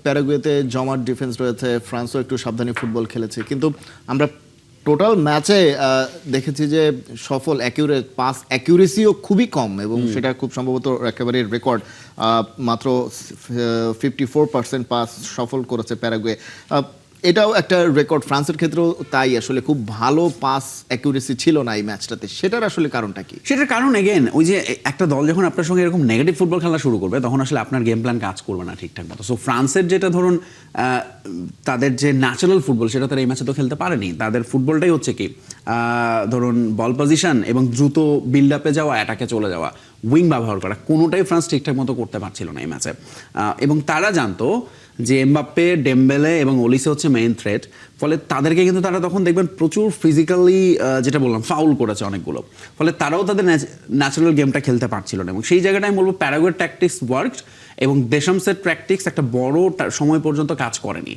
প্যারাগুয়েতে জমাট ডিফেন্স রয়েছে, ফ্রান্সও একটু সাবধানী ফুটবল খেলেছে, কিন্তু আমরা টোটাল ম্যাচে দেখেছি যে সফল পাস অ্যাকিউরেসিও খুবই কম, এবং সেটা খুব সম্ভবত একেবারে রেকর্ড। মাত্র 54% পাস সফল করেছে প্যারাগুয়ে। এটাও একটা রেকর্ড। ফ্রান্সের ক্ষেত্রেও তাই, আসলে খুব ভালো পাস অ্যাকিউরেসি ছিল না এই ম্যাচটাতে। সেটার আসলে কারণটা কি? সেটার কারণ এগেন ওই যে একটা দল যখন আপনার সঙ্গে এরকম নেগেটিভ ফুটবল খেলা শুরু করবে তখন আসলে আপনার গেম প্ল্যান কাজ করবে না ঠিকঠাক মতো। সো ফ্রান্সের যেটা ধরুন তাদের যে ন্যাচারাল ফুটবল সেটা তারা এই ম্যাচে তো খেলতে পারেনি। তাদের ফুটবলটাই হচ্ছে কি ধরুন বল পজিশন এবং দ্রুত বিল্ড আপে যাওয়া, অ্যাটাকে চলে যাওয়া, উইং ব্যবহার করা, কোনোটাই ফ্রান্স ঠিকঠাক মতো করতে পারছিল না এই ম্যাচে। এবং তারা জানতো যে এমবাপ্পে, ডেম্বেলে এবং ওলিসে হচ্ছে মেইন থ্রেট, ফলে তাদেরকে কিন্তু তারা তখন দেখবেন প্রচুর ফিজিক্যালি যেটা বললাম ফাউল করেছে অনেকগুলো, ফলে তারাও তাদের ন্যাচারাল গেমটা খেলতে পারছিল না। এবং সেই জায়গাটায় আমি বলবো প্যারাগুয়ের ট্যাকটিক্স ওয়ার্কড এবং দেশামসের ট্যাকটিক্স একটা বড় সময় পর্যন্ত কাজ করেনি।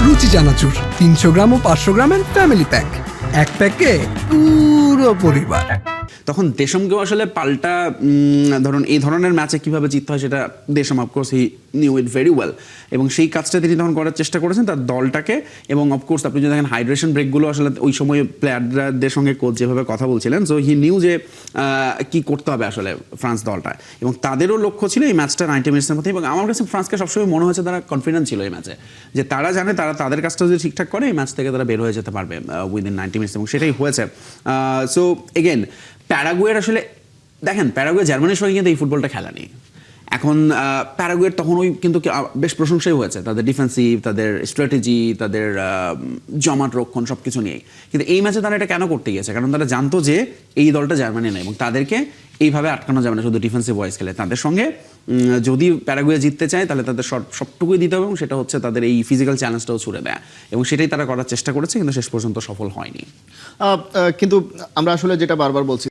রুচি চানাচুর 300 গ্রাম ও 500 গ্রামের ফ্যামিলি প্যাক, এক প্যাকে পুরো পরিবার। তখন দেশমকেও আসলে পাল্টা ধরুন এই ধরনের ম্যাচে কিভাবে জিততে হয় সেটা দেশম of course he knew it very well, এবং সেই কাজটা তিনি তখন করার চেষ্টা করেছেন তার দলটাকে। এবং অফকোর্স আপনি যদি দেখেন হাইড্রেশন ব্রেকগুলো আসলে ওই সময় প্লেয়ারদের সঙ্গে কোচ যেভাবে কথা বলছিলেন, সো হি নিউ যে কি করতে হবে আসলে ফ্রান্স দলটা, এবং তাদেরও লক্ষ্য ছিল এই ম্যাচটা 90 মিনিটসের মধ্যে। এবং আমার কাছে ফ্রান্সকে সবসময় মনে হয়েছে তারা কনফিডেন্ট ছিল এই ম্যাচে, যে তারা জানে তারা তাদের কাজটা যদি ঠিকঠাক করে এই ম্যাচ থেকে তারা বের হয়ে যেতে পারবে উইদিন 90 মিনিটস, এবং সেটাই হয়েছে। সো এগেন প্যারাগুয়ের আসলে দেখেন প্যারাগুয়ে জার্মানির সঙ্গে কিন্তু এই ফুটবলটা খেলা নেই। এখন প্যারাগুয়ের তখন ওই কিন্তু বেশ প্রশংসাই হয়েছে তাদের ডিফেন্সিভ, তাদের স্ট্র্যাটেজি, তাদের জমাট রক্ষণ সব কিছু নিয়েই। কিন্তু এই ম্যাচে তারা এটা কেন করতে গিয়েছে? কারণ তারা জানতো যে এই দলটা জার্মানি নেই এবং তাদেরকে এইভাবে আটকানো যাবে না শুধু ডিফেন্সিভ ওয়াইজ খেলে। তাদের সঙ্গে যদি প্যারাগুয়ে জিততে চায় তাহলে তাদের সবটুকুই দিতে হবে, এবং সেটা হচ্ছে তাদের এই ফিজিক্যাল চ্যালেঞ্জটাও ছুড়ে দেয়, এবং সেটাই তারা করার চেষ্টা করেছে, কিন্তু শেষ পর্যন্ত সফল হয়নি। কিন্তু আমরা আসলে যেটা বারবার বলছি